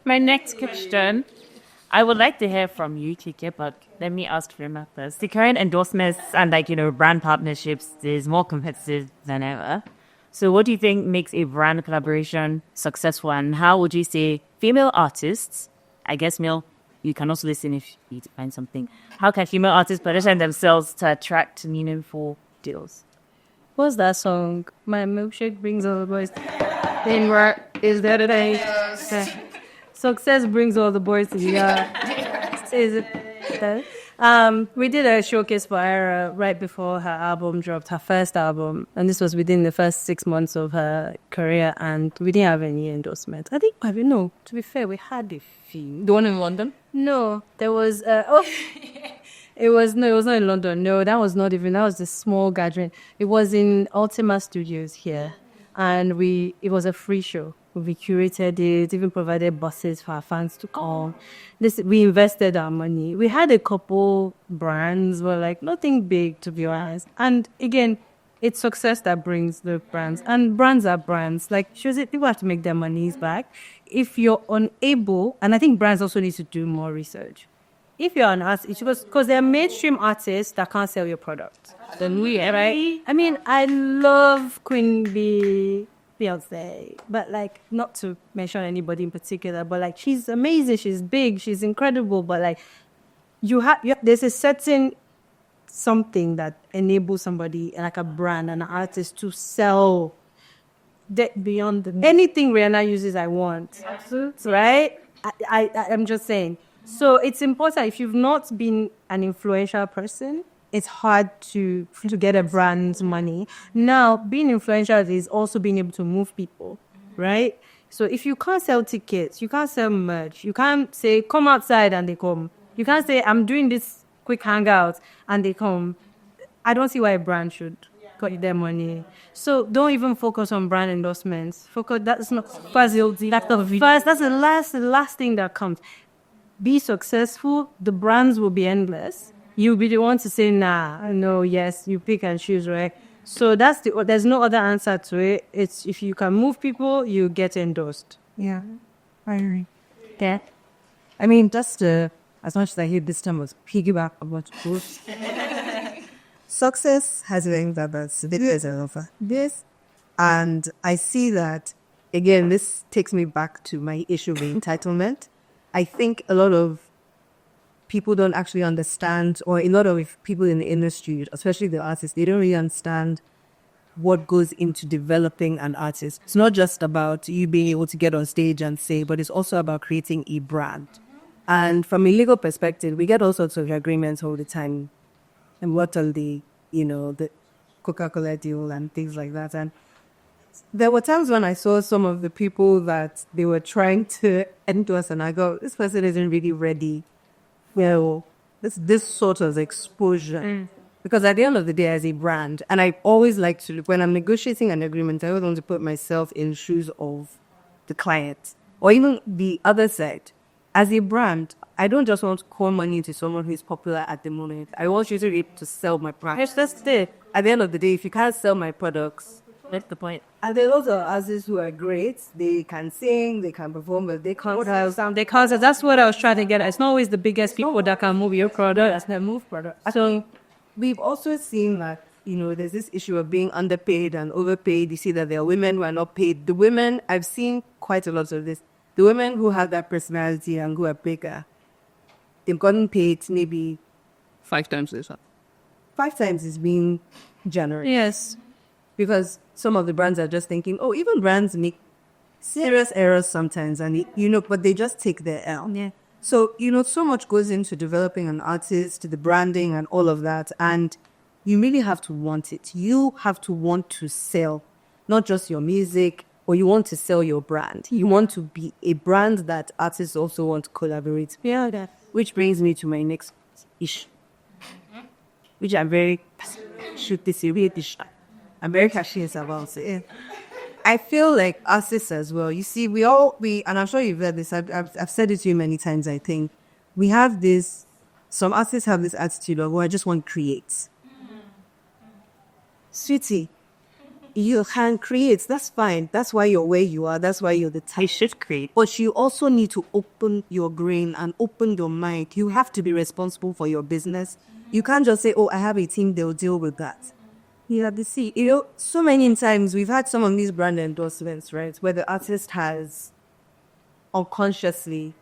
My next question, I would like to hear from you, Chike, but let me ask Rima first. The current endorsements and brand partnerships is more competitive than ever. So what do you think makes a brand collaboration successful, and how would you say female artists, I guess male, you can also listen if you need to find something. How can female artists position themselves to attract meaningful deals? What's that song? My milkshake brings all the boys. Then work is there today. Success brings all the boys together. Is it that? We did a showcase for Ira right before her album dropped, her first album, and this was within the first 6 months of her career, and we didn't have any endorsement. I think, no, to be fair, we had a few. The one in London? No, there was, it was not in London. No, that was a small gathering. It was in Ultima Studios here, and it was a free show. We curated it, even provided buses for our fans to come. We invested our money. We had a couple brands, but like nothing big, to be honest. And again, it's success that brings the brands, and brands are brands. Like, people have to make their monies back. If you're unable, and I think brands also need to do more research. If you're an artist, because there are mainstream artists that can't sell your product. Then right? I mean, I love Queen Bee, Beyonce, but like, not to mention anybody in particular, but like, she's amazing, she's big, she's incredible, but like, there's a certain something that enables somebody, like a brand and an artist, to sell that beyond anything Rihanna uses. I want, absolutely, right? I'm just saying. So it's important. If you've not been an influential person, it's hard to get a brand's money. Now, being influential is also being able to move people, right? So if you can't sell tickets, you can't sell merch, you can't say, come outside and they come. You can't say, I'm doing this quick hangout and they come. I don't see why a brand should cut their money. So don't even focus on brand endorsements. That's not first. That's the last thing that comes. Be successful. The brands will be endless. You'll be the one to say, nah, no, yes, you pick and choose, right? So there's no other answer to it. It's if you can move people, you get endorsed. Yeah, I agree. Yeah. I mean, just as much as I hear this term was piggyback about growth. Success has been that's this, and I see that again. This takes me back to my issue of entitlement. I think a lot of people don't actually understand, or a lot of people in the industry, especially the artists, they don't really understand what goes into developing an artist. It's not just about you being able to get on stage and say, but it's also about creating a brand. And from a legal perspective, we get all sorts of agreements all the time. And what are the Coca-Cola deal and things like that. And there were times when I saw some of the people that they were trying to endorse, and I go, this person isn't really ready. Well, this sort of exposure. Because at the end of the day, as a brand, and I always like to look, when I'm negotiating an agreement, I always want to put myself in shoes of the client, or even the other side. As a brand, I don't just want to pour money into someone who is popular at the moment. I want you to be able to sell my products. That's it. At the end of the day, if you can't sell my products, That's the point. and there are also artists who are great. They can sing, they can perform, but they can't sell. That's what I was trying to get at. It's not always the biggest people that can move your product, that can move product. So we've also seen that, there's this issue of being underpaid and overpaid. You see that there are women who are not paid. The women, I've seen quite a lot of this. The women who have that personality and who are bigger, they've gotten paid maybe 5 times this one. 5 times is being generous. Yes. Because some of the brands are just thinking, even brands make serious errors sometimes, and but they just take their L. Yeah. So, so much goes into developing an artist, the branding and all of that. And you really have to want it. You have to want to sell, not just your music, or you want to sell your brand. You want to be a brand that artists also want to collaborate. Yeah, that. Which brings me to my next issue, which I'm very, I'm very passionate about it. I feel like artists as well. You see, and I'm sure you've heard this. I've said it to you many times. I think we have this. Some artists have this attitude of, I just want to create. Sweetie, You can create. That's fine. That's why you're where you are. That's why you're the type. You should create. But you also need to open your brain and open your mind. You have to be responsible for your business. You can't just say, oh, I have a team, they'll deal with that. You have to see. So many times we've had some of these brand endorsements, right, where the artist has unconsciously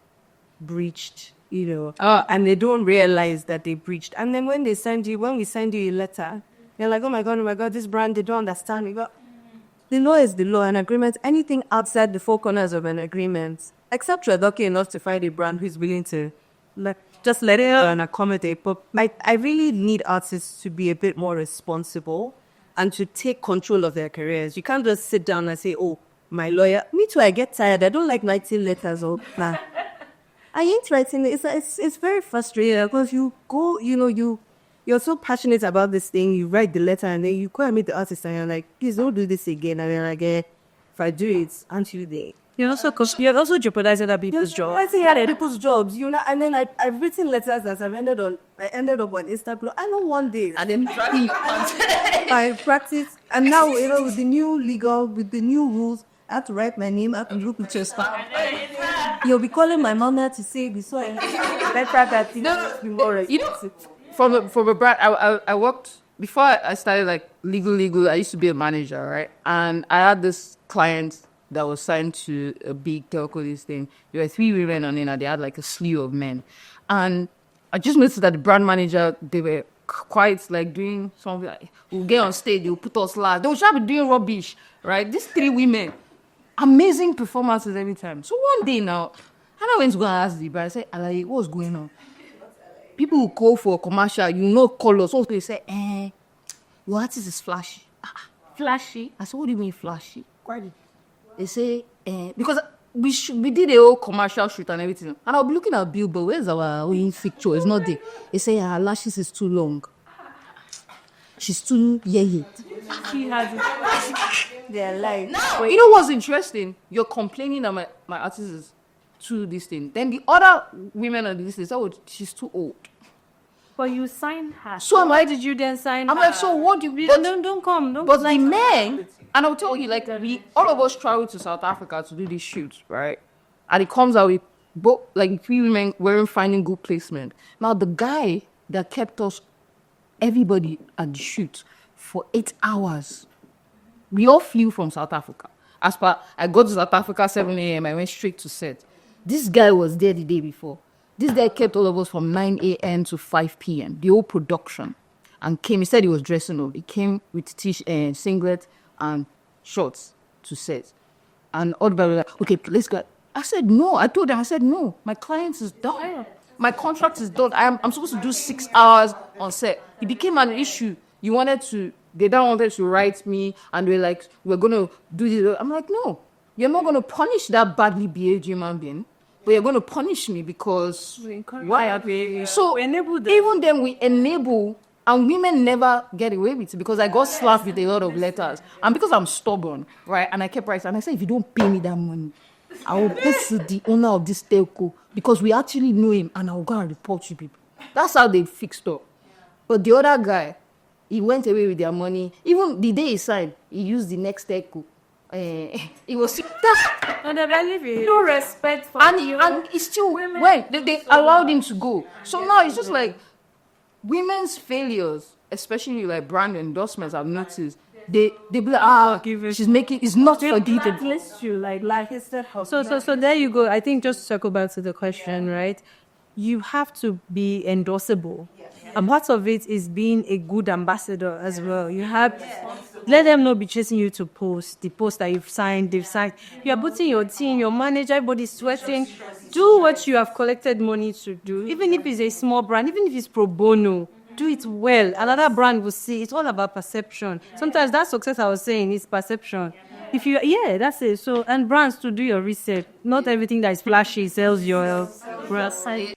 breached, and they don't realize that they breached. And then when we send you a letter, they're like, oh my God, this brand, they don't understand me. But the law is the law. An agreement, anything outside the four corners of an agreement, except you're lucky enough to find a brand who's willing to just let it and accommodate. But I really need artists to be a bit more responsible and to take control of their careers. You can't just sit down and say, oh, my lawyer. Me too, I get tired. I don't like writing letters. I ain't writing it. It's very frustrating because you go, you're so passionate about this thing, you write the letter and then you go and meet the artist and you're like, please don't do this again. And then like, if I do it, aren't you there? You're also jeopardizing other people's jobs. I say other people's jobs, and then I've written letters that I ended up on Instagram. I know one day, and then I practice, and now with the new rules, I have to write my name, I have to look with your stuff. You'll be calling my mom now to say this, so from a brand, I worked before I started like legal. I used to be a manager, right? And I had this client that was signed to a big telco. This thing, there were 3 women on it, and they had like a slew of men. And I just noticed that the brand manager, they were quite like doing something. Like, we'll get on stage, they'll put us last. They will try to be doing rubbish, right? These 3 women, amazing performances every time. So one day now, I went to go and ask the brand. I said, Alaye, what's going on? People who call for a commercial, call us. Also, they say, your artist is flashy. Flashy? I said, what do you mean flashy? They say, because we did a whole commercial shoot and everything. And I'll be looking at Billboard, where's our own picture? It's not there. They say, her lashes is too long. She's too yet. She has it. They're like, no. You know what's interesting? You're complaining that my artist is too this thing. Then the other women on this list, she's too old. But you signed her. So why did you then sign her? I'm like, so what do you... Don't come. But the men... And I'll tell you, like, all of us travel to South Africa to do these shoots, right? And it comes out with both, like, 3 women weren't finding good placement. Now, the guy that kept everybody at the shoot for 8 hours, we all flew from South Africa. I got to South Africa 7 a.m., I went straight to set. This guy was there the day before. This guy kept all of us from 9 a.m. to 5 p.m., the whole production. And he said he was dressing up. He came with singlet and shorts to set. And all the people were like, okay, let's go. I said, no. I told them, no, my client is done. My contract is done. I'm supposed to do 6 hours on set. It became an issue. They don't wanted to write me, and they were like, we're going to do this. I'm like, no, you're not going to punish that badly behaved human being, but you're going to punish me because why are we? So even then we enable. And women never get away with it because I got slapped with a lot of letters. And because I'm stubborn, right? And I kept writing. And I said, if you don't pay me that money, I will go to the owner of this telco because we actually know him and I will go and report you people. That's how they fixed up. But the other guy, he went away with their money. Even the day he signed, he used the next telco. It was no respect for you. And he still went. They allowed him to go. So now it's just like, women's failures, especially like brand endorsements, I've noticed, they be like, she's making, it's not forgivable. So there you go. I think just to circle back to the question, right? You have to be endorsable. And part of it is being a good ambassador as well. You have, let them not be chasing you to post, the post that they've signed. You are putting your team, your manager, everybody's sweating. Do what you have collected money to do. Even if it's a small brand, even if it's pro bono, do it well. Another brand will see. It's all about perception. Sometimes that success I was saying is perception. That's it. So, and brands to do your research. Not everything that is flashy sells your brand.